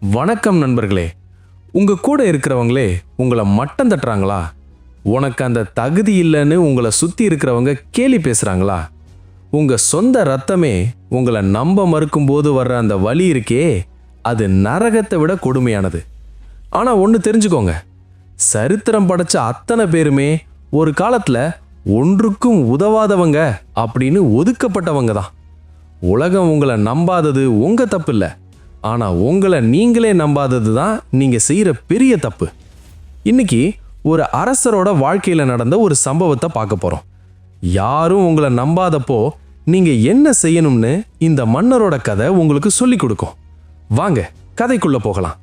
வணக்கம் நண்பர்களே. உங்க கூட இருக்கிறவங்களே உங்களை மட்டம் தட்டுறாங்களா? உனக்கு அந்த தகுதி இல்லைன்னு உங்களை சுத்தி இருக்கிறவங்க கேலி பேசுறாங்களா? உங்க சொந்த ரத்தமே உங்களை நம்ப மறுக்கும் போது வர்ற அந்த வலி இருக்கே, அது நரகத்தை விட கொடுமையானது. ஆனா ஒன்று தெரிஞ்சுக்கோங்க, சரித்திரம் படைச்ச அத்தனை பேருமே ஒரு காலத்துல ஒன்றுக்கும் உதவாதவங்க அப்படின்னு ஒதுக்கப்பட்டவங்க தான். உலகம் உங்களை நம்பாதது உங்க தப்பு இல்லை, ஆனா உங்களை நீங்களே நம்பாதது தான் நீங்க செய்யற பெரிய தப்பு. இன்னைக்கு ஒரு அரசரோட வாழ்க்கையில நடந்த ஒரு சம்பவத்தை பார்க்க போறோம். யாரும் உங்களை நம்பாதப்போ நீங்க என்ன செய்யணும்னு இந்த மன்னரோட கதை உங்களுக்கு சொல்லி கொடுக்கும். வாங்க கதைக்குள்ள போகலாம்.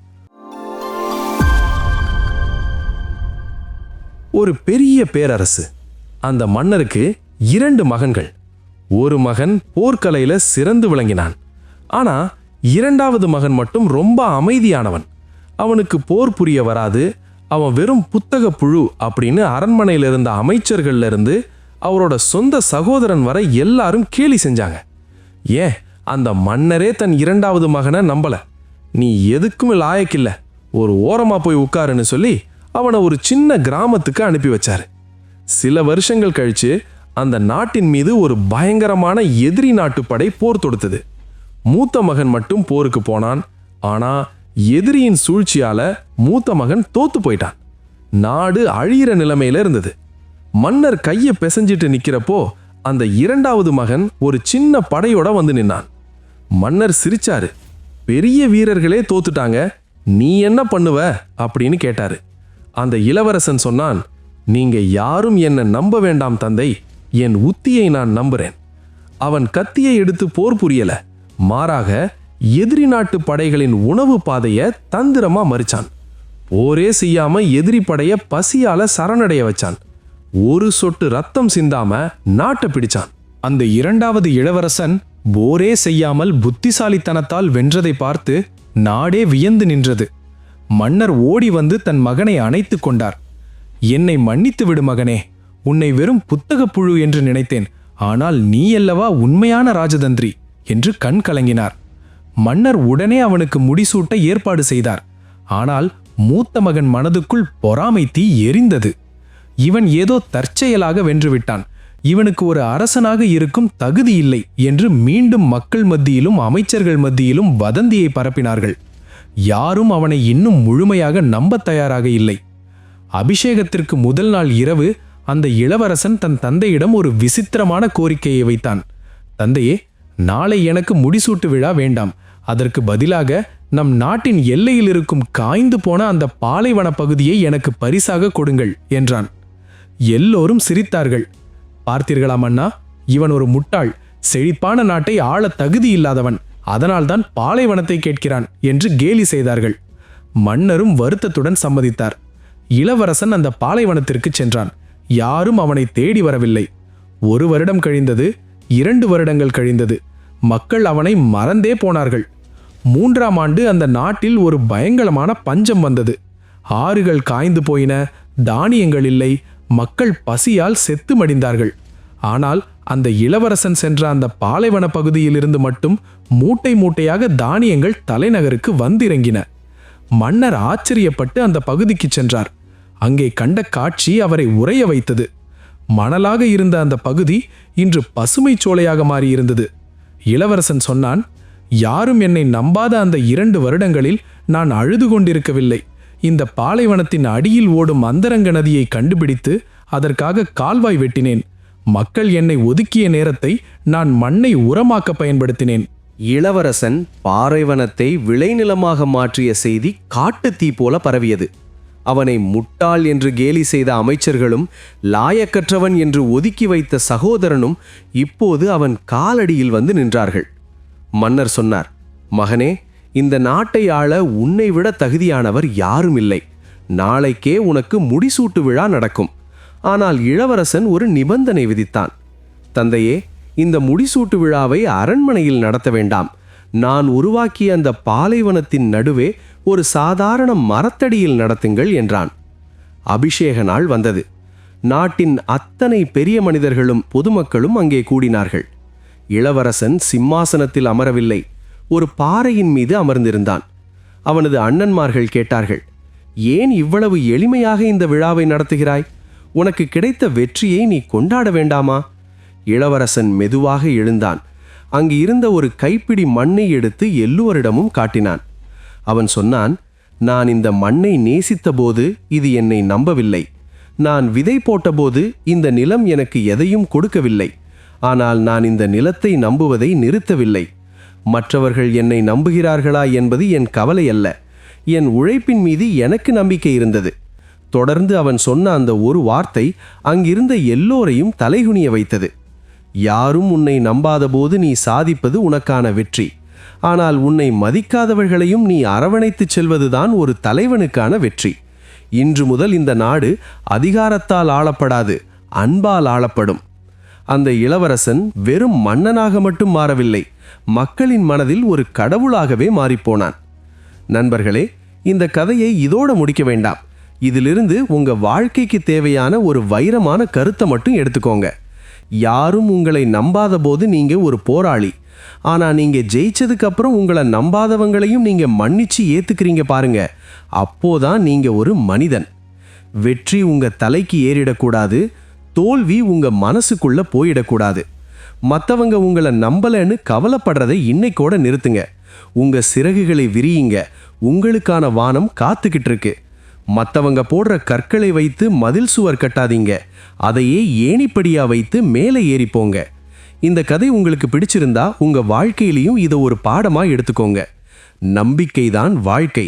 ஒரு பெரிய பேரரசு. அந்த மன்னருக்கு 2 மகன்கள். ஒரு மகன் போர்க்கலையில சிறந்து விளங்கினான். ஆனா 2வது மகன் மட்டும் ரொம்ப அமைதியானவன். அவனுக்கு போர் புரிய வராது, அவன் வெறும் புத்தக புழு அப்படின்னு அரண்மனையில் இருந்த அமைச்சர்கள்ல இருந்து அவரோட சொந்த சகோதரன் வரை எல்லாரும் கேலி செஞ்சாங்க. ஏன், அந்த மன்னரே தன் 2வது மகனை நம்பல. நீ எதுக்கும் லாயக்கில்ல, ஒரு ஓரமா போய் உட்காருன்னு சொல்லி அவனை ஒரு சின்ன கிராமத்துக்கு அனுப்பி வச்சாரு. சில வருஷங்கள் கழிச்சு அந்த நாட்டின் மீது ஒரு பயங்கரமான எதிரி நாட்டு படை போர் தொடுத்தது. மூத்த மகன் மட்டும் போருக்கு போனான். ஆனா எதிரியின் சூழ்ச்சியால மூத்த மகன் தோத்து போயிட்டான். நாடு அழியிற நிலைமையில இருந்தது. மன்னர் கையை பிசைஞ்சிட்டு நிக்கிறப்போ அந்த 2வது மகன் ஒரு சின்ன படையோட வந்து நின்னான். மன்னர் சிரிச்சாரு. பெரிய வீரர்களே தோத்துட்டாங்க, நீ என்ன பண்ணுவ அப்படின்னு கேட்டாரு. அந்த இளவரசன் சொன்னான், நீங்க யாரும் என்ன நம்ப வேண்டாம் தந்தை, என் உத்தியை நான் நம்புறேன். அவன் கத்தியை எடுத்து போர் புரியல, மாறாக எதிரி நாட்டு படைகளின் உணவு பாதைய தந்திரமா மறிச்சான். போரே செய்யாம எதிரி படைய பசியால சரணடைய வச்சான். ஒரு சொட்டு ரத்தம் சிந்தாம நாட்டை பிடிச்சான். அந்த 2வது இளவரசன் போரே செய்யாமல் புத்திசாலித்தனத்தால் வென்றதை பார்த்து நாடே வியந்து நின்றது. மன்னர் ஓடி வந்து தன் மகனை அணைத்து கொண்டார். என்னை மன்னித்து விடு மகனே, உன்னை வெறும் புத்தகப் புழு என்று நினைத்தேன், ஆனால் நீ அல்லவா உண்மையான ராஜதந்திரி என்று கண் கலங்கினார். மன்னர் உடனே அவனுக்கு முடிசூட்ட ஏற்பாடு செய்தார். ஆனால் மூத்த மகன் மனதுக்குள் பொறாமை தீ எரிந்தது. இவன் ஏதோ தற்செயலாக வென்றுவிட்டான், இவனுக்கு ஒரு அரசனாக இருக்கும் தகுதி இல்லை என்று மீண்டும் மக்கள் மத்தியிலும் அமைச்சர்கள் மத்தியிலும் வதந்தியை பரப்பினார்கள். யாரும் அவனை இன்னும் முழுமையாக நம்ப தயாராக இல்லை. அபிஷேகத்திற்கு முதல் நாள் இரவு அந்த இளவரசன் தன் தந்தையிடம் ஒரு விசித்திரமான கோரிக்கையை வைத்தான். தந்தையே, நாளை எனக்கு முடிசூட்டு விழா வேண்டாம், அதற்கு பதிலாக நம் நாட்டின் எல்லையில் இருக்கும் காய்ந்து போன அந்த பாலைவன பகுதியை எனக்கு பரிசாக கொடுங்கள் என்றான். எல்லோரும் சிரித்தார்கள். பார்த்தீர்களா மன்னா, இவன் ஒரு முட்டாள், செழிப்பான நாட்டை ஆள தகுதி இல்லாதவன், அதனால்தான் பாலைவனத்தை கேட்கிறான் என்று கேலி செய்தார்கள். மன்னரும் வருத்தத்துடன் சம்மதித்தார். இளவரசன் அந்த பாலைவனத்திற்கு சென்றான். யாரும் அவனை தேடி வரவில்லை. 1 வருடம் கழிந்தது, 2 வருடங்கள் கழிந்தது. மக்கள் அவனை மறந்தே போனார்கள். 3ஆம் ஆண்டு அந்த நாட்டில் ஒரு பயங்கரமான பஞ்சம் வந்தது. ஆறுகள் காய்ந்து போயின, தானியங்கள் இல்லை, மக்கள் பசியால் செத்து மடிந்தார்கள். ஆனால் அந்த இளவரசன் சென்ற அந்த பாலைவன பகுதியிலிருந்து மட்டும் மூட்டை மூட்டையாக தானியங்கள் தலைநகருக்கு வந்திறங்கின. மன்னர் ஆச்சரியப்பட்டு அந்த பகுதிக்கு சென்றார். அங்கே கண்ட காட்சி அவரை உறைய வைத்தது. மணலாக இருந்த அந்த பகுதி இன்று பசுமை சோலையாக மாறியிருந்தது. இளவரசன் சொன்னான், யாரும் என்னை நம்பாத அந்த 2 வருடங்களில் நான் அழுது கொண்டிருக்கவில்லை. இந்த பாலைவனத்தின் அடியில் ஓடும் அந்தரங்க நதியை கண்டுபிடித்து அதற்காக கால்வாய் வெட்டினேன். மக்கள் என்னை ஒதுக்கிய நேரத்தை நான் மண்ணை உரமாக்க பயன்படுத்தினேன். இளவரசன் பாலைவனத்தை விளைநிலமாக மாற்றிய செய்தி காட்டுத்தீ போல பரவியது. அவனை முட்டாள் என்று கேலி செய்த அமைச்சர்களும் லாயக்கற்றவன் என்று ஒதுக்கி வைத்த சகோதரனும் இப்போது அவன் காலடியில் வந்து நின்றார்கள். மன்னர் சொன்னார், மகனே, இந்த நாட்டை ஆள உன்னை விட தகுதியானவர் யாரும் இல்லை. நாளைக்கே உனக்கு முடிசூட்டு விழா நடக்கும். ஆனால் இளவரசன் ஒரு நிபந்தனை விதித்தான். தந்தையே, இந்த முடிசூட்டு விழாவை அரண்மனையில் நடத்த வேண்டாம். நான் உருவாக்கிய அந்த பாலைவனத்தின் நடுவே ஒரு சாதாரண மரத்தடியில் நடத்துங்கள் என்றான். அபிஷேக நாள் வந்தது. நாட்டின் அத்தனை பெரிய மனிதர்களும் பொதுமக்களும் அங்கே கூடினார்கள். இளவரசன் சிம்மாசனத்தில் அமரவில்லை, ஒரு பாறையின் மீது அமர்ந்திருந்தான். அவனது அண்ணன்மார்கள் கேட்டார்கள், ஏன் இவ்வளவு எளிமையாக இந்த விழாவை நடத்துகிறாய்? உனக்கு கிடைத்த வெற்றியை நீ கொண்டாட வேண்டாமா? இளவரசன் மெதுவாக எழுந்தான். அங்கு இருந்த ஒரு கைப்பிடி மண்ணை எடுத்து எல்லோரிடமும் காட்டினான். அவன் சொன்னான், நான் இந்த மண்ணை நேசித்தபோது இது என்னை நம்பவில்லை. நான் விதை போட்டபோது இந்த நிலம் எனக்கு எதையும் கொடுக்கவில்லை. ஆனால் நான் இந்த நிலத்தை நம்புவதை நிறுத்தவில்லை. மற்றவர்கள் என்னை நம்புகிறார்களா என்பது என் கவலை அல்ல. என் உழைப்பின் மீது எனக்கு நம்பிக்கை இருந்தது. தொடர்ந்து அவன் சொன்ன அந்த ஒரு வார்த்தை அங்கிருந்த எல்லோரையும் தலைகுனிய வைத்தது. யாரும் உன்னை நம்பாதபோது நீ சாதிப்பது உனக்கான வெற்றி. ஆனால் உன்னை மதிக்காதவர்களையும் நீ அரவணைத்துச் செல்வதுதான் ஒரு தலைவனுக்கான வெற்றி. இன்று முதல் இந்த நாடு அதிகாரத்தால் ஆளப்படாது, அன்பால் ஆளப்படும். அந்த இளவரசன் வெறும் மன்னனாக மட்டும் மாறவில்லை, மக்களின் மனதில் ஒரு கடவுளாகவே மாறிப்போனான். நண்பர்களே, இந்த கதையை இதோட முடிக்க வேண்டாம். இதிலிருந்து உங்க வாழ்க்கைக்கு தேவையான ஒரு வைரமான கருத்தை மட்டும் எடுத்துக்கோங்க. யாரும் உங்களை நம்பாத போது நீங்க ஒரு போராளி. ஆனா நீங்க ஜெயிச்சதுக்கு அப்புறம் உங்களை நம்பாதவங்களையும் நீங்க மன்னிச்சு ஏத்துக்கிறீங்க பாருங்க, அப்போதான் நீங்க ஒரு மனிதன். வெற்றி உங்க தலைக்கு ஏறிடக்கூடாது, தோல்வி உங்க மனசுக்குள்ள போயிடக்கூடாது. மற்றவங்க உங்களை நம்பலன்னு கவலைப்படுறதை இன்னைக்கோட நிறுத்துங்க. உங்க சிறகுகளை விரியுங்க, உங்களுக்கான வானம் காத்துக்கிட்டு இருக்கு. மற்றவங்க போடுற கற்களை வைத்து மதில் சுவர் கட்டாதீங்க, அதையே ஏணிப்படியா வைத்து மேலே ஏறிப்போங்க. இந்த கதை உங்களுக்கு பிடிச்சிருந்தா உங்க வாழ்க்கையிலையும் இதை ஒரு பாடமா எடுத்துக்கோங்க. நம்பிக்கைதான் வாழ்க்கை.